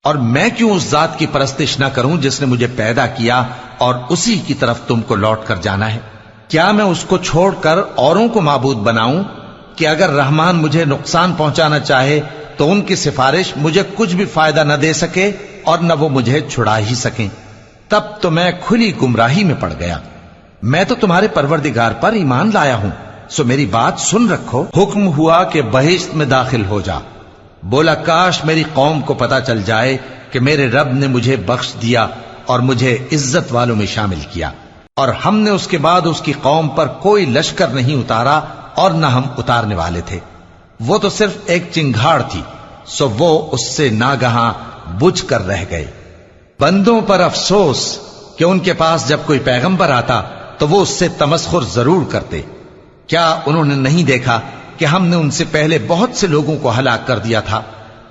اور میں کیوں اس ذات کی پرستش نہ کروں جس نے مجھے پیدا کیا اور اسی کی طرف تم کو لوٹ کر جانا ہے؟ کیا میں اس کو چھوڑ کر اوروں کو معبود بناؤں کہ اگر رحمان مجھے نقصان پہنچانا چاہے تو ان کی سفارش مجھے کچھ بھی فائدہ نہ دے سکے اور نہ وہ مجھے چھڑا ہی سکیں؟ تب تو میں کھلی گمراہی میں پڑ گیا۔ میں تو تمہارے پروردگار پر ایمان لایا ہوں، سو میری بات سن رکھو۔ حکم ہوا کہ بہشت میں داخل ہو جا۔ بولا کاش میری قوم کو پتا چل جائے کہ میرے رب نے مجھے بخش دیا اور مجھے عزت والوں میں شامل کیا، اور ہم نے اس کے بعد اس کی قوم پر کوئی لشکر نہیں اتارا اور نہ ہم اتارنے والے تھے۔ وہ تو صرف ایک چنگھاڑ تھی، سو وہ اس سے ناگہاں بجھ کر رہ گئے۔ بندوں پر افسوس کہ ان کے پاس جب کوئی پیغمبر آتا تو وہ اس سے تمسخر ضرور کرتے۔ کیا انہوں نے نہیں دیکھا کہ ہم نے ان سے پہلے بہت سے لوگوں کو ہلاک کر دیا تھا؟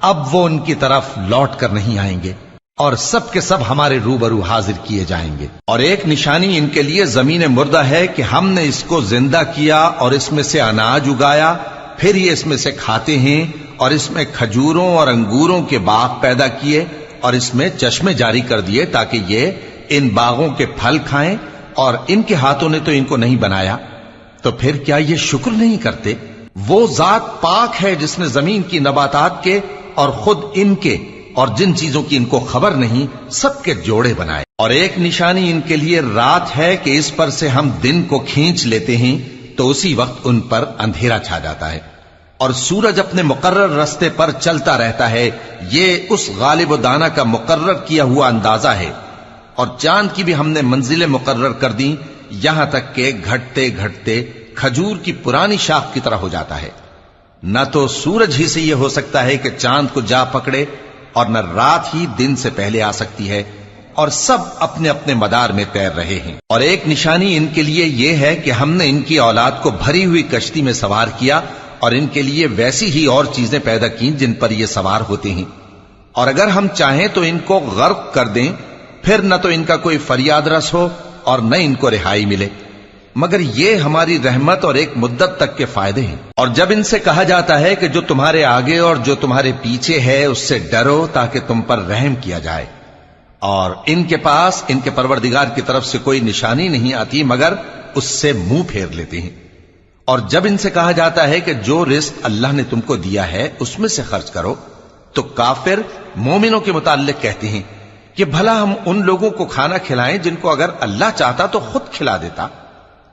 اب وہ ان کی طرف لوٹ کر نہیں آئیں گے اور سب کے سب ہمارے روبرو حاضر کیے جائیں گے۔ اور ایک نشانی ان کے لیے زمین مردہ ہے کہ ہم نے اس کو زندہ کیا اور اس میں سے اناج اگایا، پھر یہ اس میں سے کھاتے ہیں، اور اس میں کھجوروں اور انگوروں کے باغ پیدا کیے اور اس میں چشمے جاری کر دیے تاکہ یہ ان باغوں کے پھل کھائیں، اور ان کے ہاتھوں نے تو ان کو نہیں بنایا، تو پھر کیا یہ شکر نہیں کرتے؟ وہ ذات پاک ہے جس نے زمین کی نباتات کے اور خود ان کے اور جن چیزوں کی ان کو خبر نہیں سب کے جوڑے بنائے۔ اور ایک نشانی ان کے لیے رات ہے کہ اس پر سے ہم دن کو کھینچ لیتے ہیں تو اسی وقت ان پر اندھیرا چھا جاتا ہے، اور سورج اپنے مقرر رستے پر چلتا رہتا ہے۔ یہ اس غالب و دانا کا مقرر کیا ہوا اندازہ ہے۔ اور چاند کی بھی ہم نے منزلیں مقرر کر دیں، یہاں تک کہ گھٹتے گھٹتے کھجور کی پرانی شاخ کی طرح ہو جاتا ہے۔ نہ تو سورج ہی سے یہ ہو سکتا ہے کہ چاند کو جا پکڑے، اور نہ رات ہی دن سے پہلے آ سکتی ہے، اور سب اپنے اپنے مدار میں تیر رہے ہیں۔ اور ایک نشانی ان کے لیے یہ ہے کہ ہم نے ان کی اولاد کو بھری ہوئی کشتی میں سوار کیا اور ان کے لیے ویسی ہی اور چیزیں پیدا کی جن پر یہ سوار ہوتے ہیں، اور اگر ہم چاہیں تو ان کو غرق کر دیں، پھر نہ تو ان کا کوئی فریاد رس ہو اور نہ ان کو رہائی ملے، مگر یہ ہماری رحمت اور ایک مدت تک کے فائدے ہیں۔ اور جب ان سے کہا جاتا ہے کہ جو تمہارے آگے اور جو تمہارے پیچھے ہے اس سے ڈرو تاکہ تم پر رحم کیا جائے، اور ان کے پاس ان کے پروردگار کی طرف سے کوئی نشانی نہیں آتی مگر اس سے منہ پھیر لیتے ہیں۔ اور جب ان سے کہا جاتا ہے کہ جو رزق اللہ نے تم کو دیا ہے اس میں سے خرچ کرو، تو کافر مومنوں کے متعلق کہتے ہیں کہ بھلا ہم ان لوگوں کو کھانا کھلائیں جن کو اگر اللہ چاہتا تو خود کھلا دیتا،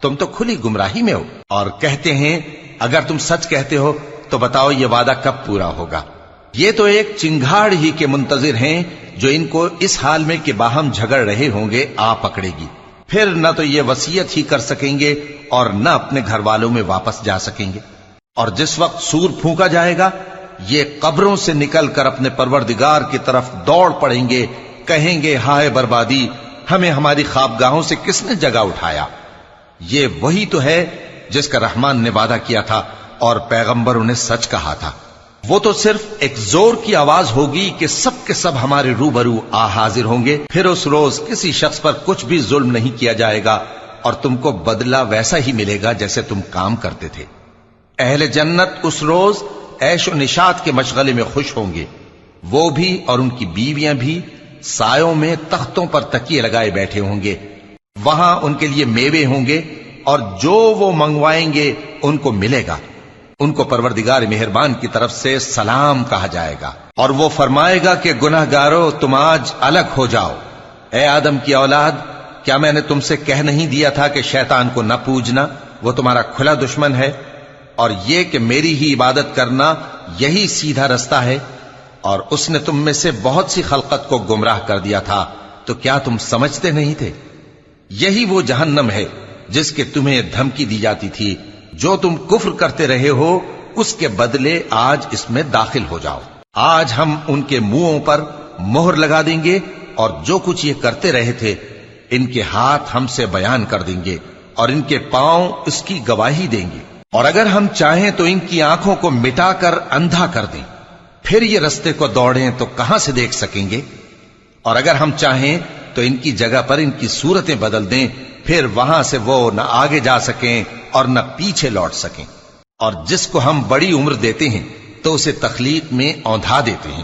تم تو کھلی گمراہی میں ہو۔ اور کہتے ہیں اگر تم سچ کہتے ہو تو بتاؤ یہ وعدہ کب پورا ہوگا؟ یہ تو ایک چنگھاڑ ہی کے منتظر ہیں جو ان کو اس حال میں کہ باہم جھگڑ رہے ہوں گے آ پکڑے گی، پھر نہ تو یہ وصیت ہی کر سکیں گے اور نہ اپنے گھر والوں میں واپس جا سکیں گے۔ اور جس وقت سور پھونکا جائے گا یہ قبروں سے نکل کر اپنے پروردگار کی طرف دوڑ پڑیں گے، کہیں گے ہائے بربادی، ہمیں ہماری خوابگاہوں سے کس نے جگہ اٹھایا؟ یہ وہی تو ہے جس کا رحمان نے وعدہ کیا تھا اور پیغمبروں نے سچ کہا تھا۔ وہ تو صرف ایک زور کی آواز ہوگی کہ سب کے سب ہمارے روبرو آ حاضر ہوں گے، پھر اس روز کسی شخص پر کچھ بھی ظلم نہیں کیا جائے گا اور تم کو بدلہ ویسا ہی ملے گا جیسے تم کام کرتے تھے۔ اہل جنت اس روز عیش و نشاط کے مشغلے میں خوش ہوں گے، وہ بھی اور ان کی بیویاں بھی سایوں میں تختوں پر تکیے لگائے بیٹھے ہوں گے، وہاں ان کے لیے میوے ہوں گے اور جو وہ منگوائیں گے ان کو ملے گا۔ ان کو پروردگار مہربان کی طرف سے سلام کہا جائے گا، اور وہ فرمائے گا کہ گناہ گارو تم آج الگ ہو جاؤ۔ اے آدم کی اولاد، کیا میں نے تم سے کہہ نہیں دیا تھا کہ شیطان کو نہ پوجنا، وہ تمہارا کھلا دشمن ہے، اور یہ کہ میری ہی عبادت کرنا یہی سیدھا رستہ ہے؟ اور اس نے تم میں سے بہت سی خلقت کو گمراہ کر دیا تھا، تو کیا تم سمجھتے نہیں تھے؟ یہی وہ جہنم ہے جس کے تمہیں دھمکی دی جاتی تھی، جو تم کفر کرتے رہے ہو اس کے بدلے آج اس میں داخل ہو جاؤ۔ آج ہم ان کے منہوں پر مہر لگا دیں گے اور جو کچھ یہ کرتے رہے تھے ان کے ہاتھ ہم سے بیان کر دیں گے اور ان کے پاؤں اس کی گواہی دیں گے۔ اور اگر ہم چاہیں تو ان کی آنکھوں کو مٹا کر اندھا کر دیں، پھر یہ رستے کو دوڑیں تو کہاں سے دیکھ سکیں گے؟ اور اگر ہم چاہیں تو ان کی جگہ پر ان کی صورتیں بدل دیں، پھر وہاں سے وہ نہ آگے جا سکیں اور نہ پیچھے لوٹ سکیں۔ اور جس کو ہم بڑی عمر دیتے ہیں تو اسے تخلیق میں اوندھا دیتے ہیں۔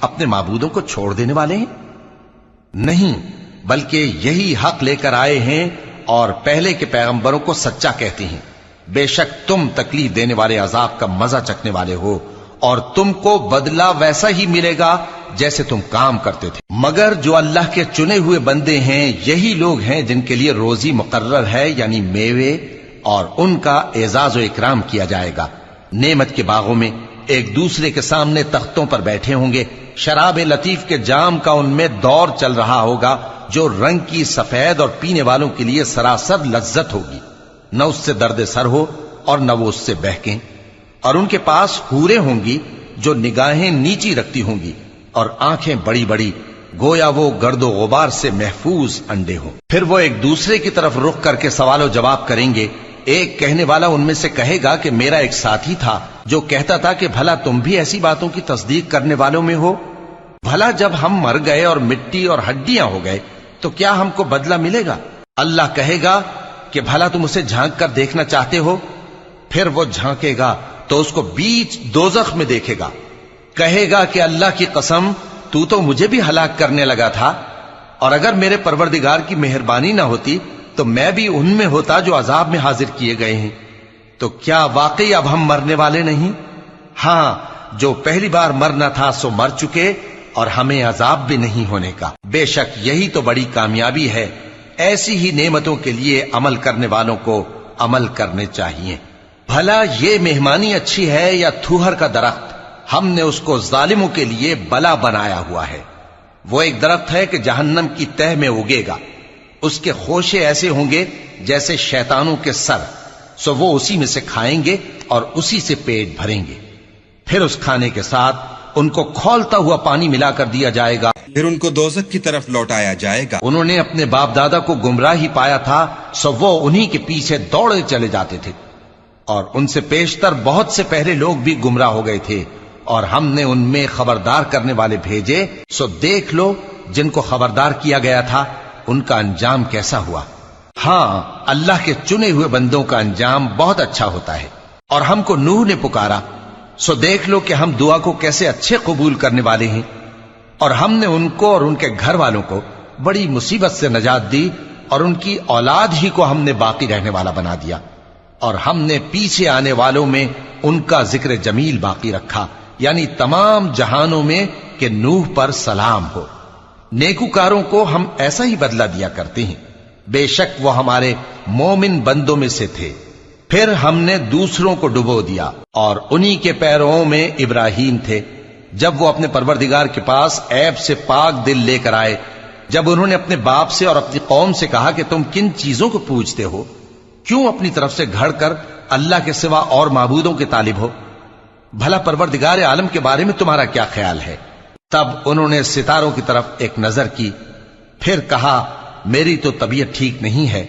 اپنے معبودوں کو چھوڑ دینے والے ہیں؟ نہیں، بلکہ یہی حق لے کر آئے ہیں اور پہلے کے پیغمبروں کو سچا کہتے ہیں۔ بے شک تم تکلیف دینے والے عذاب کا مزہ چکھنے والے ہو، اور تم کو بدلہ ویسا ہی ملے گا جیسے تم کام کرتے تھے۔ مگر جو اللہ کے چنے ہوئے بندے ہیں یہی لوگ ہیں جن کے لیے روزی مقرر ہے، یعنی میوے، اور ان کا اعزاز و اکرام کیا جائے گا۔ نعمت کے باغوں میں ایک دوسرے کے سامنے تختوں پر بیٹھے ہوں گے، شراب لطیف کے جام کا ان میں دور چل رہا ہوگا، جو رنگ کی سفید اور پینے والوں کے لیے سراسر لذت ہوگی، نہ اس سے درد سر ہو اور نہ وہ اس سے بہکیں۔ اور ان کے پاس حوریں ہوں گی جو نگاہیں نیچی رکھتی ہوں گی اور آنکھیں بڑی بڑی، گویا وہ گرد و غبار سے محفوظ انڈے ہوں۔ پھر وہ ایک دوسرے کی طرف رخ کر کے سوال و جواب کریں گے۔ ایک کہنے والا ان میں سے کہے گا کہ میرا ایک ساتھی تھا جو کہتا تھا کہ بھلا تم بھی ایسی باتوں کی تصدیق کرنے والوں میں ہو؟ بھلا جب ہم مر گئے اور مٹی اور ہڈیاں ہو گئے تو کیا ہم کو بدلہ ملے گا؟ اللہ کہے گا کہ بھلا تم اسے جھانک کر دیکھنا چاہتے ہو؟ پھر وہ جھانکے گا تو اس کو بیچ دوزخ میں دیکھے گا، کہے گا کہ اللہ کی قسم تو مجھے بھی ہلاک کرنے لگا تھا، اور اگر میرے پروردگار کی مہربانی نہ ہوتی تو میں بھی ان میں ہوتا جو عذاب میں حاضر کیے گئے ہیں۔ تو کیا واقعی اب ہم مرنے والے نہیں؟ ہاں، جو پہلی بار مرنا تھا سو مر چکے، اور ہمیں عذاب بھی نہیں ہونے کا۔ بے شک یہی تو بڑی کامیابی ہے۔ ایسی ہی نعمتوں کے لیے عمل کرنے والوں کو عمل کرنے چاہیے۔ بھلا یہ مہمانی اچھی ہے یا تھوہر کا درخت؟ ہم نے اس کو ظالموں کے لیے بلا بنایا ہوا ہے۔ وہ ایک درخت ہے کہ جہنم کی تہ میں اگے گا، اس کے خوشے ایسے ہوں گے جیسے شیطانوں کے سر، سو وہ اسی میں سے کھائیں گے اور اسی سے پیٹ بھریں گے۔ پھر اس کھانے کے ساتھ ان کو کھولتا ہوا پانی ملا کر دیا جائے گا، پھر ان کو دوزخ کی طرف لوٹایا جائے گا۔ انہوں نے اپنے باپ دادا کو گمراہی پایا تھا، سو وہ انہی کے پیچھے دوڑے چلے جاتے تھے، اور ان سے پیشتر بہت سے پہلے لوگ بھی گمراہ ہو گئے تھے، اور ہم نے ان میں خبردار کرنے والے بھیجے، سو دیکھ لو جن کو خبردار کیا گیا تھا ان کا انجام کیسا ہوا۔ ہاں، اللہ کے چنے ہوئے بندوں کا انجام بہت اچھا ہوتا ہے۔ اور ہم کو نوح نے پکارا، سو دیکھ لو کہ ہم دعا کو کیسے اچھے قبول کرنے والے ہیں، اور ہم نے ان کو اور ان کے گھر والوں کو بڑی مصیبت سے نجات دی، اور ان کی اولاد ہی کو ہم نے باقی رہنے والا بنا دیا، اور ہم نے پیچھے آنے والوں میں ان کا ذکر جمیل باقی رکھا، یعنی تمام جہانوں میں کہ نوح پر سلام ہو۔ نیکوکاروں کو ہم ایسا ہی بدلہ دیا کرتے ہیں، بے شک وہ ہمارے مومن بندوں میں سے تھے۔ پھر ہم نے دوسروں کو ڈبو دیا، اور انہی کے پیروں میں ابراہیم تھے، جب وہ اپنے پروردگار کے پاس عیب سے پاک دل لے کر آئے، جب انہوں نے اپنے باپ سے اور اپنی قوم سے کہا کہ تم کن چیزوں کو پوجتے ہو؟ کیوں اپنی طرف سے گھڑ کر اللہ کے سوا اور معبودوں کے طالب ہو؟ بھلا پروردگار عالم کے بارے میں تمہارا کیا خیال ہے؟ تب انہوں نے ستاروں کی طرف ایک نظر کی، پھر کہا میری تو طبیعت ٹھیک نہیں ہے۔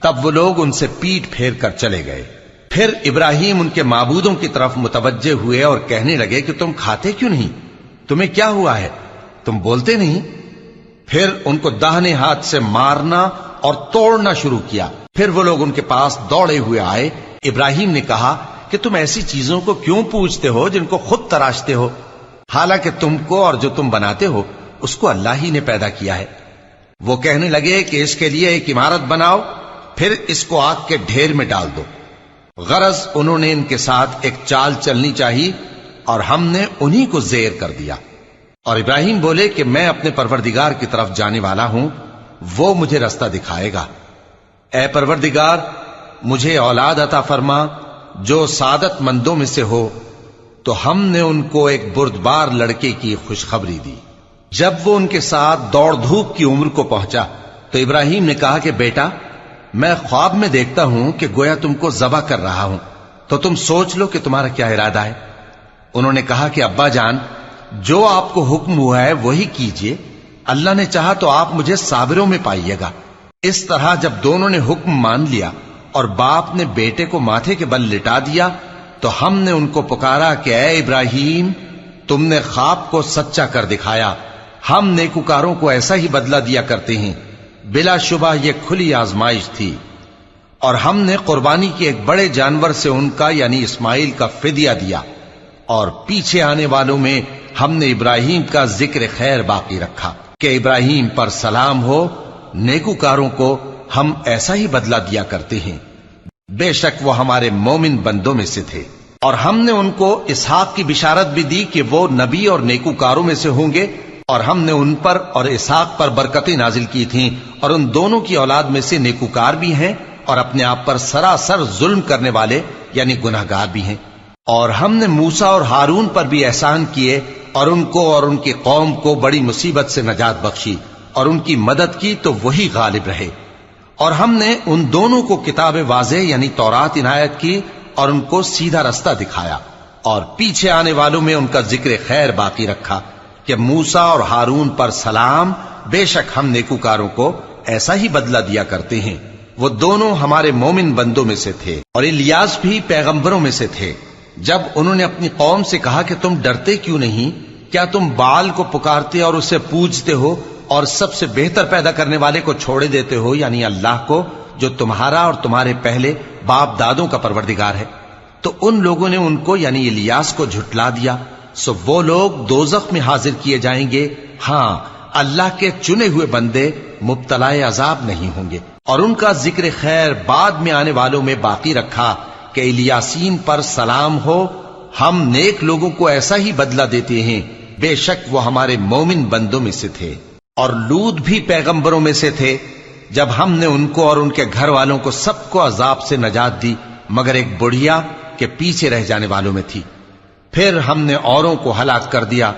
تب وہ لوگ ان سے پیٹ پھیر کر چلے گئے۔ پھر ابراہیم ان کے معبودوں کی طرف متوجہ ہوئے اور کہنے لگے کہ تم کھاتے کیوں نہیں؟ تمہیں کیا ہوا ہے؟ تم بولتے نہیں؟ پھر ان کو داہنے ہاتھ سے مارنا اور توڑنا شروع کیا۔ پھر وہ لوگ ان کے پاس دوڑے ہوئے آئے۔ ابراہیم نے کہا کہ تم ایسی چیزوں کو کیوں پوجتے ہو جن کو خود تراشتے ہو؟ حالانکہ تم کو اور جو تم بناتے ہو اس کو اللہ ہی نے پیدا کیا ہے۔ وہ کہنے لگے کہ اس کے لیے ایک عمارت بناؤ، پھر اس کو آگ کے ڈھیر میں ڈال دو۔ غرض انہوں نے ان کے ساتھ ایک چال چلنی چاہی، اور ہم نے انہی کو زیر کر دیا۔ اور ابراہیم بولے کہ میں اپنے پروردگار کی طرف جانے والا ہوں، وہ مجھے رستہ دکھائے گا۔ اے پروردگار، مجھے اولاد عطا فرما جو سعادت مندوں میں سے ہو۔ تو ہم نے ان کو ایک بردبار لڑکے کی خوشخبری دی۔ جب وہ ان کے ساتھ دوڑ دھوپ کی عمر کو پہنچا تو ابراہیم نے کہا کہ بیٹا، میں خواب میں دیکھتا ہوں کہ گویا تم کو ذبح کر رہا ہوں، تو تم سوچ لو کہ تمہارا کیا ارادہ ہے۔ انہوں نے کہا کہ ابا جان، جو آپ کو حکم ہوا ہے وہی کیجئے، اللہ نے چاہا تو آپ مجھے صابروں میں پائیے گا۔ اس طرح جب دونوں نے حکم مان لیا اور باپ نے بیٹے کو ماتھے کے بل لٹا دیا، تو ہم نے ان کو پکارا کہ اے ابراہیم، تم نے خواب کو سچا کر دکھایا۔ ہم نیکوکاروں کو ایسا ہی بدلہ دیا کرتے ہیں، بلا شبہ یہ کھلی آزمائش تھی۔ اور ہم نے قربانی کے ایک بڑے جانور سے ان کا یعنی اسماعیل کا فدیہ دیا۔ اور پیچھے آنے والوں میں ہم نے ابراہیم کا ذکر خیر باقی رکھا کہ ابراہیم پر سلام ہو، نیکوکاروں کو ہم ایسا ہی بدلہ دیا کرتے ہیں، بے شک وہ ہمارے مومن بندوں میں سے تھے۔ اور ہم نے ان کو اسحاق کی بشارت بھی دی کہ وہ نبی اور نیکوکاروں میں سے ہوں گے، اور ہم نے ان پر اور اسحاق پر برکتیں نازل کی تھیں، اور ان دونوں کی اولاد میں سے نیکوکار بھی ہیں اور اپنے آپ پر سراسر ظلم کرنے والے یعنی گناہگار بھی ہیں۔ اور ہم نے موسیٰ اور ہارون پر بھی احسان کیے اور ان کو اور ان کی قوم کو بڑی مصیبت سے نجات بخشی اور ان کی مدد کی تو وہی غالب رہے۔ اور ہم نے ان دونوں کو کتاب واضح یعنی تورات عنایت کی اور ان کو سیدھا رستہ دکھایا، اور پیچھے آنے والوں میں ان کا ذکر خیر باقی رکھا کہ موسیٰ اور ہارون پر سلام، بے شک ہم نیکوکاروں کو ایسا ہی بدلہ دیا کرتے ہیں۔ وہ دونوں ہمارے مومن بندوں میں سے تھے۔ اور الیاس بھی پیغمبروں میں سے تھے۔ جب انہوں نے اپنی قوم سے کہا کہ تم ڈرتے کیوں نہیں؟ کیا تم بال کو پکارتے اور اسے پوجتے ہو اور سب سے بہتر پیدا کرنے والے کو چھوڑے دیتے ہو یعنی اللہ کو، جو تمہارا اور تمہارے پہلے باپ دادوں کا پروردگار ہے؟ تو ان لوگوں نے ان کو یعنی الیاس کو جھٹلا دیا، سو وہ لوگ دوزخ میں حاضر کیے جائیں گے۔ ہاں، اللہ کے چنے ہوئے بندے مبتلا عذاب نہیں ہوں گے۔ اور ان کا ذکر خیر بعد میں آنے والوں میں باقی رکھا کہ الیاسین پر سلام ہو، ہم نیک لوگوں کو ایسا ہی بدلہ دیتے ہیں، بے شک وہ ہمارے مومن بندوں میں سے تھے۔ اور لوط بھی پیغمبروں میں سے تھے، جب ہم نے ان کو اور ان کے گھر والوں کو سب کو عذاب سے نجات دی مگر ایک بڑھیا کہ پیچھے رہ جانے والوں میں تھی۔ پھر ہم نے اوروں کو ہلاک کر دیا،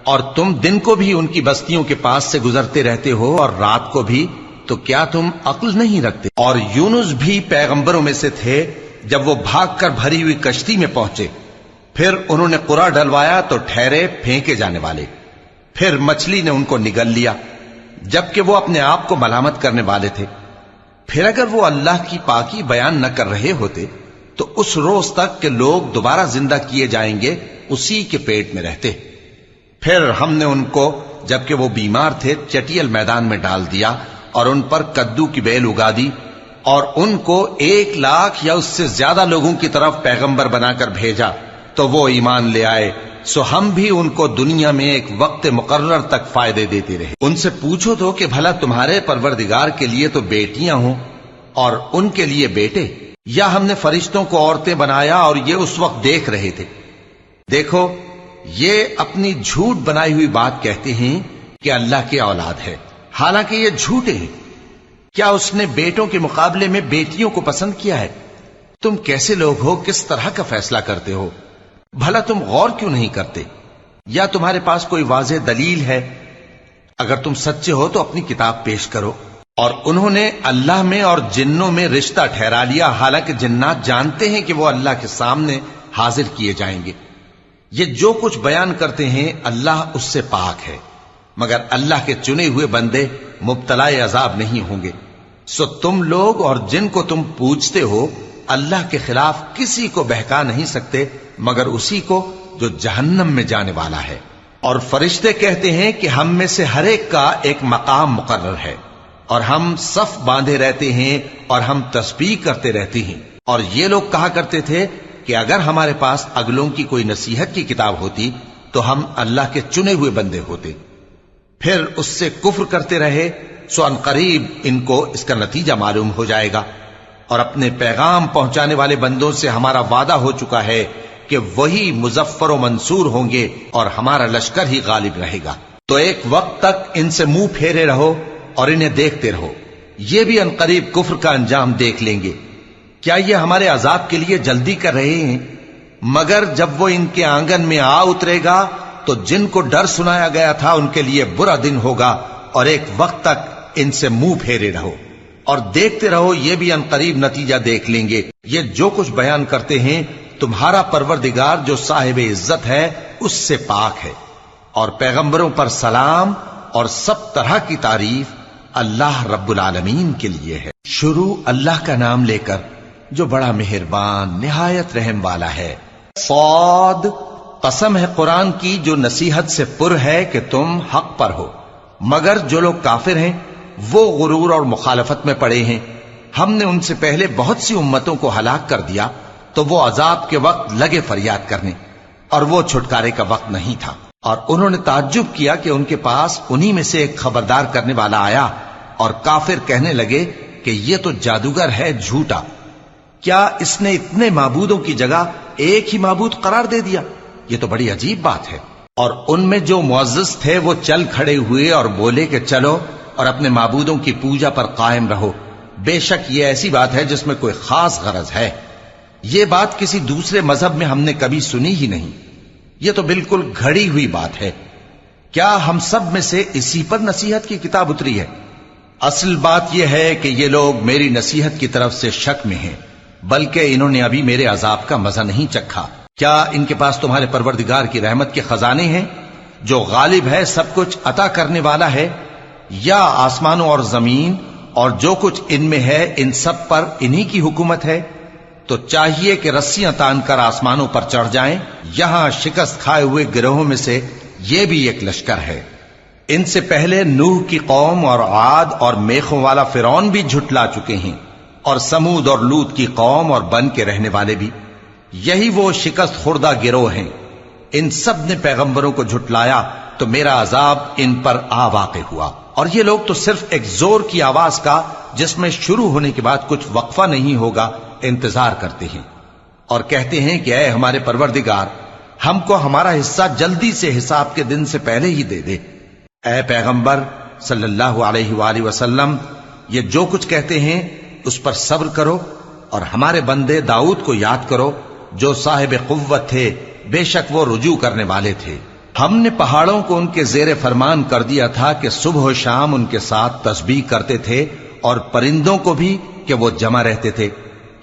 اور تم دن کو بھی ان کی بستیوں کے پاس سے گزرتے رہتے ہو اور رات کو بھی، تو کیا تم عقل نہیں رکھتے؟ اور یونس بھی پیغمبروں میں سے تھے، جب وہ بھاگ کر بھری ہوئی کشتی میں پہنچے، پھر انہوں نے قرع ڈلوایا تو ٹھہرے پھینکے جانے والے، پھر مچھلی نے ان کو نگل لیا جبکہ وہ اپنے آپ کو ملامت کرنے والے تھے۔ پھر اگر وہ اللہ کی پاکی بیان نہ کر رہے ہوتے تو اس روز تک کہ لوگ دوبارہ زندہ کیے جائیں گے اسی کے پیٹ میں رہتے۔ پھر ہم نے ان کو جبکہ وہ بیمار تھے چٹیل میدان میں ڈال دیا اور ان پر کدو کی بیل اگا دی، اور ان کو 1,00,000 یا اس سے زیادہ لوگوں کی طرف پیغمبر بنا کر بھیجا تو وہ ایمان لے آئے، سو ہم بھی ان کو دنیا میں ایک وقت مقرر تک فائدے دیتے رہے۔ ان سے پوچھو تو کہ بھلا تمہارے پروردگار کے لیے تو بیٹیاں ہوں اور ان کے لیے بیٹے، یا ہم نے فرشتوں کو عورتیں بنایا اور یہ اس وقت دیکھ رہے تھے؟ دیکھو، یہ اپنی جھوٹ بنائی ہوئی بات کہتے ہیں کہ اللہ کی اولاد ہے، حالانکہ یہ جھوٹے ہیں۔ کیا اس نے بیٹوں کے مقابلے میں بیٹیوں کو پسند کیا ہے؟ تم کیسے لوگ ہو، کس طرح کا فیصلہ کرتے ہو؟ بھلا تم غور کیوں نہیں کرتے؟ یا تمہارے پاس کوئی واضح دلیل ہے؟ اگر تم سچے ہو تو اپنی کتاب پیش کرو۔ اور انہوں نے اللہ میں اور جنوں میں رشتہ ٹھہرا لیا، حالانکہ جنات جانتے ہیں کہ وہ اللہ کے سامنے حاضر کیے جائیں گے۔ یہ جو کچھ بیان کرتے ہیں اللہ اس سے پاک ہے، مگر اللہ کے چنے ہوئے بندے مبتلا عذاب نہیں ہوں گے۔ سو تم لوگ اور جن کو تم پوجتے ہو اللہ کے خلاف کسی کو بہکا نہیں سکتے مگر اسی کو جو جہنم میں جانے والا ہے۔ اور فرشتے کہتے ہیں کہ ہم میں سے ہر ایک کا ایک مقام مقرر ہے، اور ہم صف باندھے رہتے ہیں اور ہم تسبیح کرتے رہتے ہیں۔ اور یہ لوگ کہا کرتے تھے کہ اگر ہمارے پاس اگلوں کی کوئی نصیحت کی کتاب ہوتی تو ہم اللہ کے چنے ہوئے بندے ہوتے۔ پھر اس سے کفر کرتے رہے، سو ان قریب ان کو اس کا نتیجہ معلوم ہو جائے گا۔ اور اپنے پیغام پہنچانے والے بندوں سے ہمارا وعدہ ہو چکا ہے کہ وہی مظفر و منصور ہوں گے اور ہمارا لشکر ہی غالب رہے گا۔ تو ایک وقت تک ان سے منہ پھیرے رہو اور انہیں دیکھتے رہو، یہ بھی ان قریب کفر کا انجام دیکھ لیں گے۔ کیا یہ ہمارے عذاب کے لیے جلدی کر رہے ہیں؟ مگر جب وہ ان کے آنگن میں آ اترے گا تو جن کو ڈر سنایا گیا تھا ان کے لیے برا دن ہوگا، اور ایک وقت تک ان سے منہ پھیرے رہو اور دیکھتے رہو، یہ بھی ان قریب نتیجہ دیکھ لیں گے۔ یہ جو کچھ بیان کرتے ہیں تمہارا پروردگار جو صاحب عزت ہے اس سے پاک ہے۔ اور پیغمبروں پر سلام اور سب طرح کی تعریف اللہ رب العالمین کے لیے ہے۔ شروع اللہ کا نام لے کر جو بڑا مہربان نہایت رحم والا ہے۔ صاد، قسم ہے قرآن کی جو نصیحت سے پر ہے کہ تم حق پر ہو، مگر جو لوگ کافر ہیں وہ غرور اور مخالفت میں پڑے ہیں۔ ہم نے ان سے پہلے بہت سی امتوں کو ہلاک کر دیا تو وہ عذاب کے وقت لگے فریاد کرنے، اور وہ چھٹکارے کا وقت نہیں تھا۔ اور انہوں نے تعجب کیا کہ ان کے پاس انہی میں سے ایک خبردار کرنے والا آیا، اور کافر کہنے لگے کہ یہ تو جادوگر ہے جھوٹا، کیا اس نے اتنے معبودوں کی جگہ ایک ہی معبود قرار دے دیا؟ یہ تو بڑی عجیب بات ہے۔ اور ان میں جو معزز تھے وہ چل کھڑے ہوئے اور بولے کہ چلو اور اپنے معبودوں کی پوجا پر قائم رہو، بے شک یہ ایسی بات ہے جس میں کوئی خاص غرض ہے، یہ بات کسی دوسرے مذہب میں ہم نے کبھی سنی ہی نہیں، یہ تو بالکل گھڑی ہوئی بات ہے۔ کیا ہم سب میں سے اسی پر نصیحت کی کتاب اتری ہے؟ اصل بات یہ ہے کہ یہ لوگ میری نصیحت کی طرف سے شک میں ہیں، بلکہ انہوں نے ابھی میرے عذاب کا مزہ نہیں چکھا۔ کیا ان کے پاس تمہارے پروردگار کی رحمت کے خزانے ہیں جو غالب ہے، سب کچھ عطا کرنے والا ہے؟ یا آسمانوں اور زمین اور جو کچھ ان میں ہے ان سب پر انہی کی حکومت ہے؟ تو چاہیے کہ رسیاں تان کر آسمانوں پر چڑھ جائیں۔ یہاں شکست کھائے ہوئے گروہوں میں سے یہ بھی ایک لشکر ہے۔ ان سے پہلے نوح کی قوم اور عاد اور میخوں والا فرعون بھی جھٹلا چکے ہیں، اور سمود اور لوط کی قوم اور بن کے رہنے والے بھی، یہی وہ شکست خوردہ گروہ ہیں۔ ان سب نے پیغمبروں کو جھٹلایا تو میرا عذاب ان پر آ واقع ہوا، اور یہ لوگ تو صرف ایک زور کی آواز کا جس میں شروع ہونے کے بعد کچھ وقفہ نہیں ہوگا انتظار کرتے ہیں، اور کہتے ہیں کہ اے ہمارے پروردگار، ہم کو ہمارا حصہ جلدی سے حساب کے دن سے پہلے ہی دے دے۔ اے پیغمبر صلی اللہ علیہ وآلہ وسلم، یہ جو کچھ کہتے ہیں اس پر صبر کرو، اور ہمارے بندے داؤد کو یاد کرو جو صاحب قوت تھے، بے شک وہ رجوع کرنے والے تھے۔ ہم نے پہاڑوں کو ان کے زیر فرمان کر دیا تھا کہ صبح و شام ان کے ساتھ تسبیح کرتے تھے، اور پرندوں کو بھی کہ وہ جمع رہتے تھے،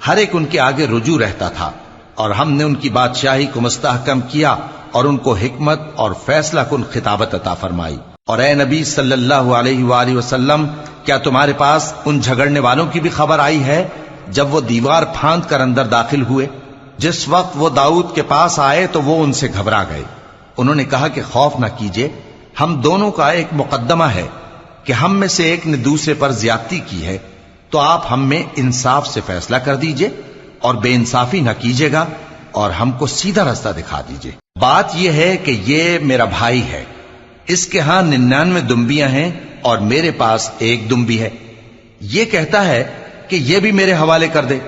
ہر ایک ان کے آگے رجوع رہتا تھا۔ اور ہم نے ان کی بادشاہی کو مستحکم کیا اور ان کو حکمت اور فیصلہ کن خطابت عطا فرمائی۔ اور اے نبی صلی اللہ علیہ وآلہ وسلم، کیا تمہارے پاس ان جھگڑنے والوں کی بھی خبر آئی ہے جب وہ دیوار پھاند کر اندر داخل ہوئے؟ جس وقت وہ داؤد کے پاس آئے تو وہ ان سے گھبرا گئے۔ انہوں نے کہا کہ خوف نہ کیجیے، ہم دونوں کا ایک مقدمہ ہے کہ ہم میں سے ایک نے دوسرے پر زیادتی کی ہے، تو آپ ہم میں انصاف سے فیصلہ کر دیجئے اور بے انصافی نہ کیجیے گا، اور ہم کو سیدھا راستہ دکھا دیجئے۔ بات یہ ہے کہ یہ میرا بھائی ہے، اس کے ہاں 99 دمبیاں ہیں اور میرے پاس ایک دمبی ہے، یہ کہتا ہے کہ یہ بھی میرے حوالے کر دے،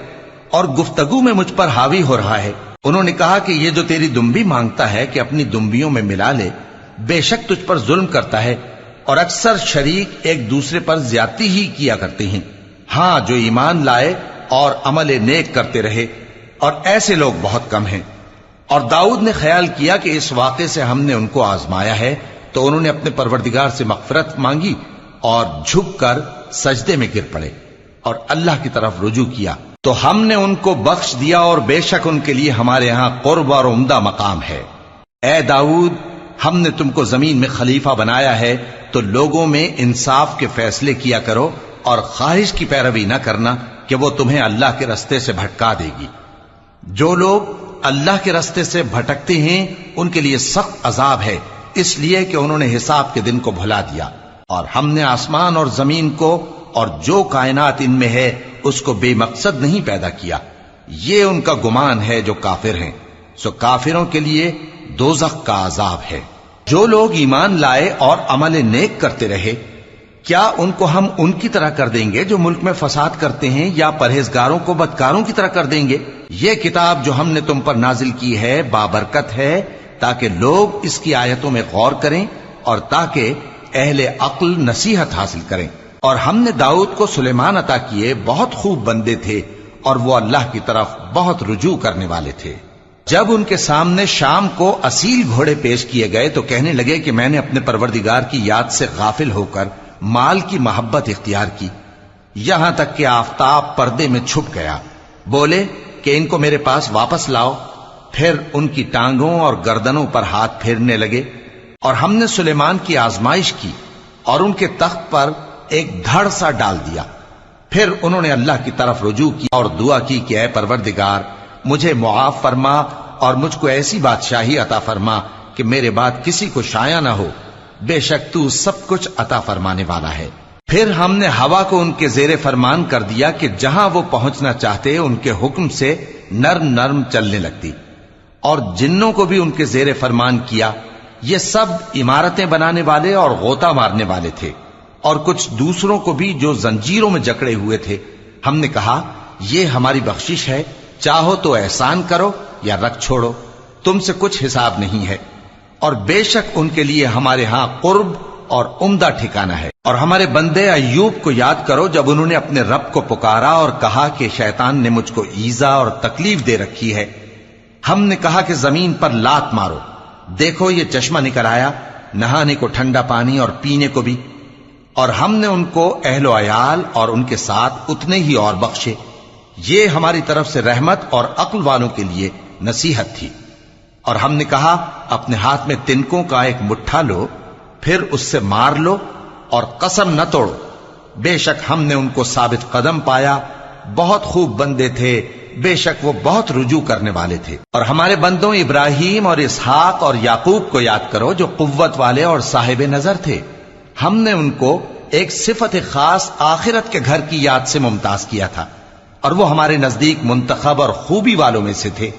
اور گفتگو میں مجھ پر حاوی ہو رہا ہے۔ انہوں نے کہا کہ یہ جو تیری دمبی مانگتا ہے کہ اپنی دمبیوں میں ملا لے، بے شک تجھ پر ظلم کرتا ہے، اور اکثر شریک ایک دوسرے پر زیادتی ہی کیا کرتے ہیں۔ ہاں، جو ایمان لائے اور عمل نیک کرتے رہے، اور ایسے لوگ بہت کم ہیں۔ اور داؤد نے خیال کیا کہ اس واقعے سے ہم نے ان کو آزمایا ہے، تو انہوں نے اپنے پروردگار سے مغفرت مانگی اور جھک کر سجدے میں گر پڑے اور اللہ کی طرف رجوع کیا، تو ہم نے ان کو بخش دیا، اور بے شک ان کے لیے ہمارے ہاں قرب اور عمدہ مقام ہے۔ اے داؤد، ہم نے تم کو زمین میں خلیفہ بنایا ہے، تو لوگوں میں انصاف کے فیصلے کیا کرو، اور خواہش کی پیروی نہ کرنا کہ وہ تمہیں اللہ کے رستے سے بھٹکا دے گی۔ جو لوگ اللہ کے رستے سے بھٹکتے ہیں ان کے لیے سخت عذاب ہے، اس لیے کہ انہوں نے حساب کے دن کو بھلا دیا۔ اور ہم نے آسمان اور زمین کو اور جو کائنات ان میں ہے اس کو بے مقصد نہیں پیدا کیا، یہ ان کا گمان ہے جو کافر ہیں، سو کافروں کے لیے دوزخ کا عذاب ہے۔ جو لوگ ایمان لائے اور عمل نیک کرتے رہے، کیا ان کو ہم ان کی طرح کر دیں گے جو ملک میں فساد کرتے ہیں، یا پرہیزگاروں کو بدکاروں کی طرح کر دیں گے؟ یہ کتاب جو ہم نے تم پر نازل کی ہے بابرکت ہے، تاکہ لوگ اس کی آیتوں میں غور کریں اور تاکہ اہل عقل نصیحت حاصل کریں۔ اور ہم نے داؤد کو سلیمان عطا کیے، بہت خوب بندے تھے، اور وہ اللہ کی طرف بہت رجوع کرنے والے تھے۔ جب ان کے سامنے شام کو اصیل گھوڑے پیش کیے گئے تو کہنے لگے کہ میں نے اپنے پروردگار کی یاد سے غافل ہو کر مال کی محبت اختیار کی، یہاں تک کہ آفتاب پردے میں چھپ گیا۔ بولے کہ ان کو میرے پاس واپس لاؤ۔ پھر ان کی ٹانگوں اور گردنوں پر ہاتھ پھیرنے لگے، اور ہم نے سلیمان کی آزمائش کی اور ان کے تخت پر ایک دھڑ سا ڈال دیا۔ پھر انہوں نے اللہ کی طرف رجوع کی اور دعا کی کہ اے پروردگار، مجھے معاف فرما اور مجھ کو ایسی بادشاہی عطا فرما کہ میرے بعد کسی کو شایع نہ ہو، بے شک تو سب کچھ عطا فرمانے والا ہے۔ پھر ہم نے ہوا کو ان کے زیر فرمان کر دیا کہ جہاں وہ پہنچنا چاہتے ان کے حکم سے نرم نرم چلنے لگتی، اور جنوں کو بھی ان کے زیر فرمان کیا. یہ سب عمارتیں بنانے والے اور غوطہ مارنے والے تھے، اور کچھ دوسروں کو بھی جو زنجیروں میں جکڑے ہوئے تھے. ہم نے کہا یہ ہماری بخشش ہے، چاہو تو احسان کرو یا رکھ چھوڑو، تم سے کچھ حساب نہیں ہے. اور بے شک ان کے لیے ہمارے ہاں قرب اور عمدہ ٹھکانہ ہے. اور ہمارے بندے ایوب کو یاد کرو جب انہوں نے اپنے رب کو پکارا اور کہا کہ شیطان نے مجھ کو ایذا اور تکلیف دے رکھی ہے. ہم نے کہا کہ زمین پر لات مارو، دیکھو یہ چشمہ نکل آیا، نہانے کو ٹھنڈا پانی اور پینے کو بھی. اور ہم نے ان کو اہل و عیال اور ان کے ساتھ اتنے ہی اور بخشے. یہ ہماری طرف سے رحمت اور عقل والوں کے لیے نصیحت تھی. اور ہم نے کہا اپنے ہاتھ میں تنکوں کا ایک مٹھا لو، پھر اس سے مار لو اور قسم نہ توڑو. بے شک ہم نے ان کو ثابت قدم پایا، بہت خوب بندے تھے، بے شک وہ بہت رجوع کرنے والے تھے. اور ہمارے بندوں ابراہیم اور اسحاق اور یعقوب کو یاد کرو جو قوت والے اور صاحب نظر تھے. ہم نے ان کو ایک صفت خاص آخرت کے گھر کی یاد سے ممتاز کیا تھا، اور وہ ہمارے نزدیک منتخب اور خوبی والوں میں سے تھے.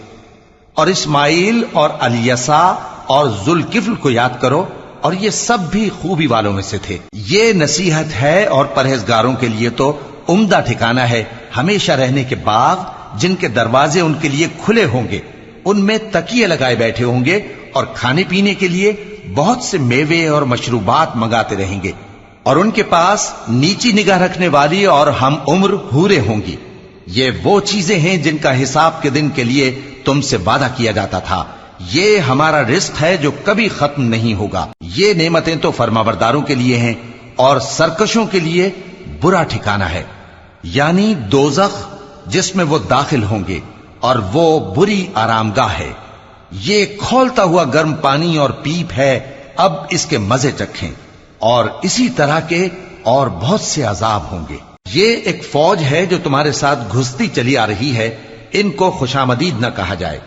اور اسماعیل اور الیسع اور ذوالکفل کو یاد کرو، اور یہ سب بھی خوبی والوں میں سے تھے. یہ نصیحت ہے اور پرہیزگاروں کے لیے تو عمدہ ٹھکانہ ہے ہمیشہ رہنے کے باغ جن کے دروازے ان کے لیے کھلے ہوں گے، ان میں تکیے لگائے بیٹھے ہوں گے، اور کھانے پینے کے لیے بہت سے میوے اور مشروبات منگاتے رہیں گے. اور ان کے پاس نیچی نگاہ رکھنے والی اور ہم عمر حوریں ہوں گی. یہ وہ چیزیں ہیں جن کا حساب کے دن کے لیے تم سے وعدہ کیا جاتا تھا. یہ ہمارا رزق ہے جو کبھی ختم نہیں ہوگا. یہ نعمتیں تو فرمانبرداروں کے لیے ہیں، اور سرکشوں کے لیے برا ٹھکانہ ہے، یعنی دوزخ جس میں وہ داخل ہوں گے، اور وہ بری آرامگاہ ہے. یہ کھولتا ہوا گرم پانی اور پیپ ہے، اب اس کے مزے چکھیں. اور اسی طرح کے اور بہت سے عذاب ہوں گے. یہ ایک فوج ہے جو تمہارے ساتھ گھستی چلی آ رہی ہے، ان کو خوشامدید نہ کہا جائے.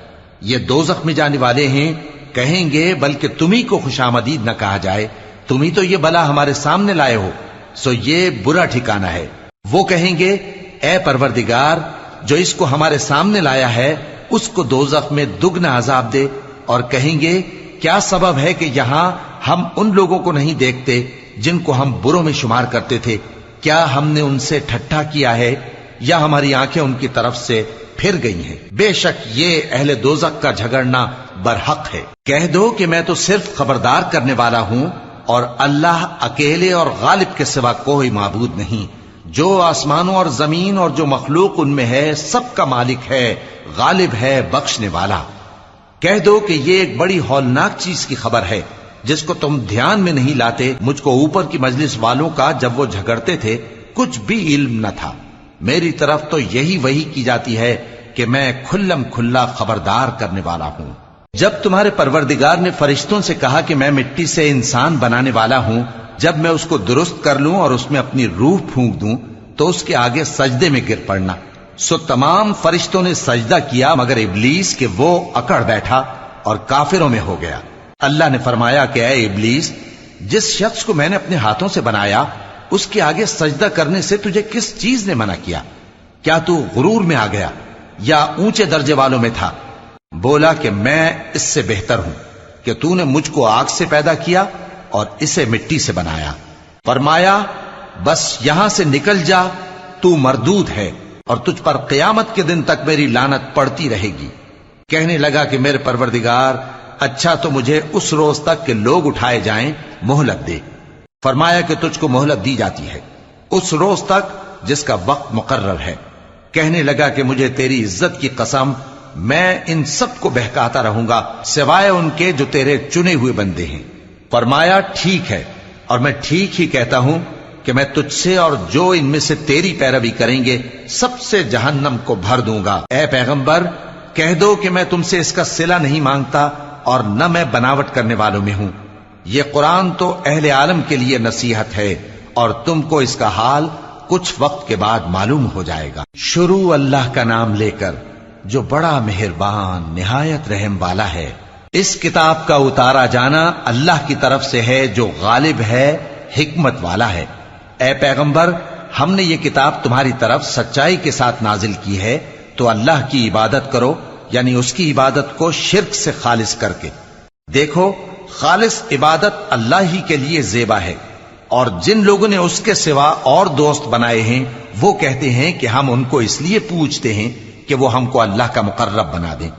یہ دوزخ میں جانے والے ہیں، کہیں گے بلکہ تمہیں کو خوشامدید نہ کہا جائے، تمہیں تو یہ بلا ہمارے سامنے لائے ہو، سو یہ برا ٹھکانہ ہے. وہ کہیں گے اے پروردگار جو اس کو ہمارے سامنے لایا ہے اس کو دوزخ میں دگنا عذاب دے. اور کہیں گے کیا سبب ہے کہ یہاں ہم ان لوگوں کو نہیں دیکھتے جن کو ہم بروں میں شمار کرتے تھے؟ کیا ہم نے ان سے ٹھٹھا کیا ہے یا ہماری آنکھیں ان کی طرف سے پھر گئی ہیں؟ بے شک یہ اہل دوزخ کا جھگڑنا برحق ہے. کہہ دو کہ میں تو صرف خبردار کرنے والا ہوں، اور اللہ اکیلے اور غالب کے سوا کوئی معبود نہیں. جو آسمانوں اور زمین اور جو مخلوق ان میں ہے سب کا مالک ہے، غالب ہے، بخشنے والا. کہہ دو کہ یہ ایک بڑی ہولناک چیز کی خبر ہے جس کو تم دھیان میں نہیں لاتے. مجھ کو اوپر کی مجلس والوں کا جب وہ جھگڑتے تھے کچھ بھی علم نہ تھا. میری طرف تو یہی وحی کی جاتی ہے کہ میں کھلم کھلا خبردار کرنے والا ہوں. جب تمہارے پروردگار نے فرشتوں سے کہا کہ میں مٹی سے انسان بنانے والا ہوں، جب میں اس کو درست کر لوں اور اس میں اپنی روح پھونک دوں تو اس کے آگے سجدے میں گر پڑنا. سو تمام فرشتوں نے سجدہ کیا مگر ابلیس کہ وہ اکڑ بیٹھا اور کافروں میں ہو گیا. اللہ نے فرمایا کہ اے ابلیس، جس شخص کو میں نے اپنے ہاتھوں سے بنایا اس کے آگے سجدہ کرنے سے تجھے کس چیز نے منع کیا؟ کیا تو غرور میں آ گیا یا اونچے درجے والوں میں تھا؟ بولا کہ میں اس سے بہتر ہوں کہ تو نے مجھ کو آگ سے پیدا کیا اور اسے مٹی سے بنایا. فرمایا بس یہاں سے نکل جا، تو مردود ہے اور تجھ پر قیامت کے دن تک میری لعنت پڑتی رہے گی. کہنے لگا کہ میرے پروردگار اچھا تو مجھے اس روز تک کہ لوگ اٹھائے جائیں مہلت دے. فرمایا کہ تجھ کو مہلت دی جاتی ہے اس روز تک جس کا وقت مقرر ہے. کہنے لگا کہ مجھے تیری عزت کی قسم میں ان سب کو بہکاتا رہوں گا سوائے ان کے جو تیرے چنے ہوئے بندے ہیں. فرمایا ٹھیک ہے، اور میں ٹھیک ہی کہتا ہوں کہ میں تجھ سے اور جو ان میں سے تیری پیروی کریں گے سب سے جہنم کو بھر دوں گا. اے پیغمبر کہہ دو کہ میں تم سے اس کا صلہ نہیں مانگتا اور نہ میں بناوٹ کرنے والوں میں ہوں. یہ قرآن تو اہل عالم کے لیے نصیحت ہے اور تم کو اس کا حال کچھ وقت کے بعد معلوم ہو جائے گا. شروع اللہ کا نام لے کر جو بڑا مہربان نہایت رحم والا ہے. اس کتاب کا اتارا جانا اللہ کی طرف سے ہے جو غالب ہے، حکمت والا ہے. اے پیغمبر ہم نے یہ کتاب تمہاری طرف سچائی کے ساتھ نازل کی ہے، تو اللہ کی عبادت کرو یعنی اس کی عبادت کو شرک سے خالص کر کے۔ دیکھو، خالص عبادت اللہ ہی کے لیے زیبا ہے، اور جن لوگوں نے اس کے سوا اور دوست بنائے ہیں وہ کہتے ہیں کہ ہم ان کو اس لیے پوچھتے ہیں کہ وہ ہم کو اللہ کا مقرب بنا دیں۔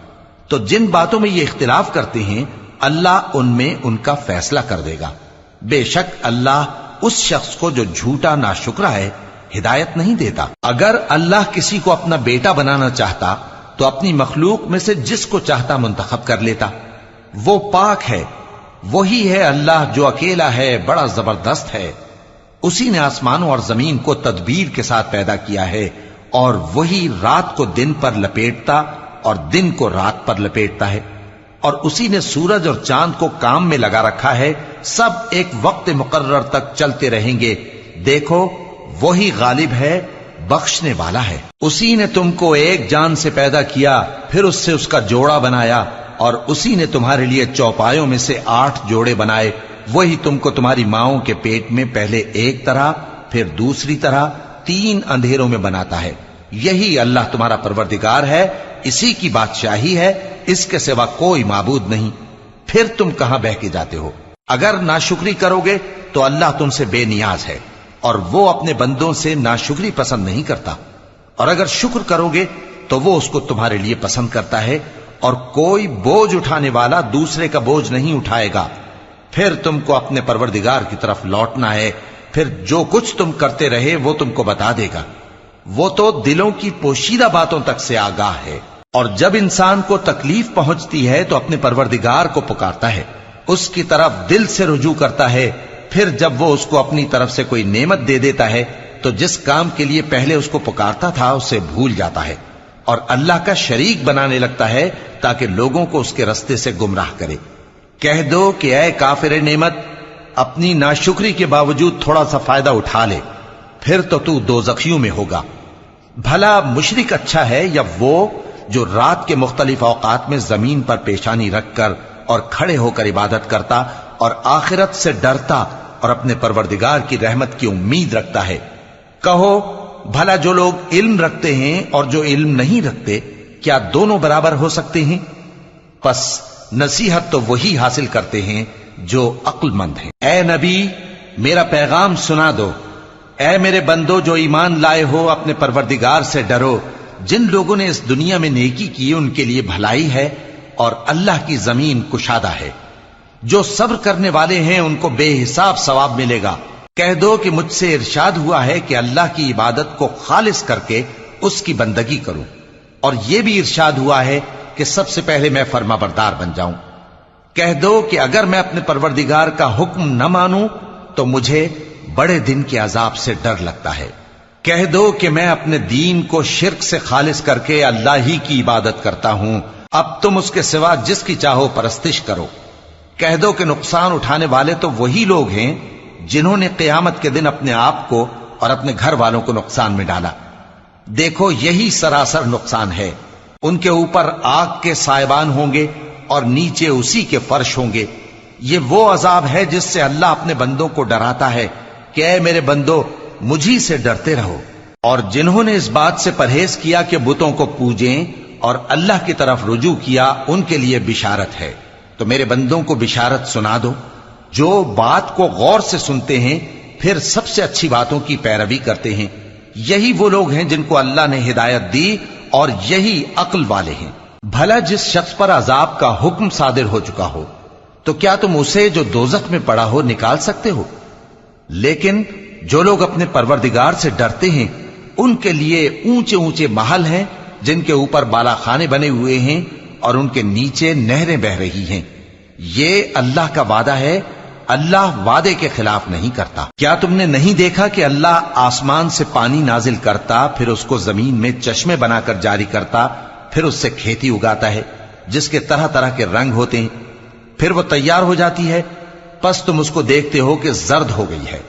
تو جن باتوں میں یہ اختلاف کرتے ہیں اللہ ان میں ان کا فیصلہ کر دے گا۔ بے شک اللہ اس شخص کو جو جھوٹا ناشکرا ہے ہدایت نہیں دیتا۔ اگر اللہ کسی کو اپنا بیٹا بنانا چاہتا تو اپنی مخلوق میں سے جس کو چاہتا منتخب کر لیتا۔ وہ پاک ہے، وہی ہے اللہ جو اکیلا ہے، بڑا زبردست ہے۔ اسی نے آسمانوں اور زمین کو تدبیر کے ساتھ پیدا کیا ہے، اور وہی رات کو دن پر لپیٹتا اور دن کو رات پر لپیٹتا ہے، اور اسی نے سورج اور چاند کو کام میں لگا رکھا ہے، سب ایک وقت مقرر تک چلتے رہیں گے۔ دیکھو، وہی غالب ہے، بخشنے والا ہے۔ اسی نے تم کو ایک جان سے پیدا کیا، پھر اس سے اس کا جوڑا بنایا، اور اسی نے تمہارے لیے چوپایوں میں سے 8 جوڑے بنائے۔ وہی تم کو تمہاری ماؤں کے پیٹ میں پہلے ایک طرح، پھر دوسری طرح 3 اندھیروں میں بناتا ہے۔ یہی اللہ تمہارا پروردگار ہے، اسی کی بادشاہی ہے، اس کے سوا کوئی معبود نہیں۔ پھر تم کہاں بہہ کے جاتے ہو؟ اگر ناشکری کرو گے تو اللہ تم سے بے نیاز ہے، اور وہ اپنے بندوں سے ناشکری پسند نہیں کرتا، اور اگر شکر کرو گے تو وہ اس کو تمہارے لیے پسند کرتا ہے، اور کوئی بوجھ اٹھانے والا دوسرے کا بوجھ نہیں اٹھائے گا۔ پھر تم کو اپنے پروردگار کی طرف لوٹنا ہے، پھر جو کچھ تم کرتے رہے وہ تم کو بتا دے گا۔ وہ تو دلوں کی پوشیدہ باتوں تک سے آگاہ ہے۔ اور جب انسان کو تکلیف پہنچتی ہے تو اپنے پروردگار کو پکارتا ہے، اس کی طرف دل سے رجوع کرتا ہے۔ پھر جب وہ اس کو اپنی طرف سے کوئی نعمت دے دیتا ہے تو جس کام کے لیے پہلے اس کو پکارتا تھا اسے بھول جاتا ہے، اور اللہ کا شریک بنانے لگتا ہے تاکہ لوگوں کو اس کے رستے سے گمراہ کرے۔ کہہ دو کہ اے کافر نعمت، اپنی ناشکری کے باوجود تھوڑا سا فائدہ اٹھا لے، پھر تو دوزخیوں میں ہوگا۔ بھلا مشرک اچھا ہے یا وہ جو رات کے مختلف اوقات میں زمین پر پیشانی رکھ کر اور کھڑے ہو کر عبادت کرتا اور آخرت سے ڈرتا اور اپنے پروردگار کی رحمت کی امید رکھتا ہے۔ کہو، بھلا جو لوگ علم رکھتے ہیں اور جو علم نہیں رکھتے، کیا دونوں برابر ہو سکتے ہیں؟ پس نصیحت تو وہی حاصل کرتے ہیں جو عقل مند ہیں۔ اے نبی، میرا پیغام سنا دو۔ اے میرے بندو جو ایمان لائے ہو، اپنے پروردگار سے ڈرو۔ جن لوگوں نے اس دنیا میں نیکی کی ان کے لیے بھلائی ہے، اور اللہ کی زمین کشادہ ہے۔ جو صبر کرنے والے ہیں ان کو بے حساب ثواب ملے گا۔ کہہ دو کہ مجھ سے ارشاد ہوا ہے کہ اللہ کی عبادت کو خالص کر کے اس کی بندگی کروں، اور یہ بھی ارشاد ہوا ہے کہ سب سے پہلے میں فرما بردار بن جاؤں۔ کہہ دو کہ اگر میں اپنے پروردگار کا حکم نہ مانوں تو مجھے بڑے دن کے عذاب سے ڈر لگتا ہے۔ کہہ دو کہ میں اپنے دین کو شرک سے خالص کر کے اللہ ہی کی عبادت کرتا ہوں، اب تم اس کے سوا جس کی چاہو پرستش کرو۔ کہہ دو کہ نقصان اٹھانے والے تو وہی لوگ ہیں جنہوں نے قیامت کے دن اپنے آپ کو اور اپنے گھر والوں کو نقصان میں ڈالا۔ دیکھو، یہی سراسر نقصان ہے۔ ان کے اوپر آگ کے سائبان ہوں گے اور نیچے اسی کے فرش ہوں گے۔ یہ وہ عذاب ہے جس سے اللہ اپنے بندوں کو ڈراتا ہے کہ اے میرے بندو، مجھی سے ڈرتے رہو۔ اور جنہوں نے اس بات سے پرہیز کیا کہ بتوں کو پوجیں اور اللہ کی طرف رجوع کیا، ان کے لیے بشارت ہے۔ تو میرے بندوں کو بشارت سنا دو جو بات کو غور سے سنتے ہیں، پھر سب سے اچھی باتوں کی پیروی کرتے ہیں۔ یہی وہ لوگ ہیں جن کو اللہ نے ہدایت دی، اور یہی عقل والے ہیں۔ بھلا جس شخص پر عذاب کا حکم صادر ہو چکا ہو، تو کیا تم اسے جو دوزخ میں پڑا ہو نکال سکتے ہو؟ لیکن جو لوگ اپنے پروردگار سے ڈرتے ہیں ان کے لیے اونچے اونچے محل ہیں جن کے اوپر بالا خانے بنے ہوئے ہیں اور ان کے نیچے نہریں بہ رہی ہیں۔ یہ اللہ کا وعدہ ہے، اللہ وعدے کے خلاف نہیں کرتا۔ کیا تم نے نہیں دیکھا کہ اللہ آسمان سے پانی نازل کرتا، پھر اس کو زمین میں چشمے بنا کر جاری کرتا، پھر اس سے کھیتی اگاتا ہے جس کے طرح طرح کے رنگ ہوتے ہیں، پھر وہ تیار ہو جاتی ہے، پس تم اس کو دیکھتے ہو کہ زرد ہو گئی ہے،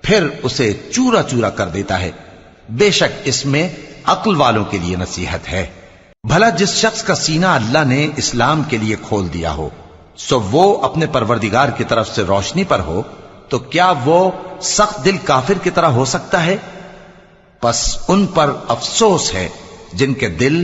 پھر اسے چورا چورا کر دیتا ہے۔ بے شک اس میں عقل والوں کے لیے نصیحت ہے۔ بھلا جس شخص کا سینہ اللہ نے اسلام کے لیے کھول دیا ہو، سو وہ اپنے پروردگار کی طرف سے روشنی پر ہو، تو کیا وہ سخت دل کافر کی طرح ہو سکتا ہے؟ پس ان پر افسوس ہے جن کے دل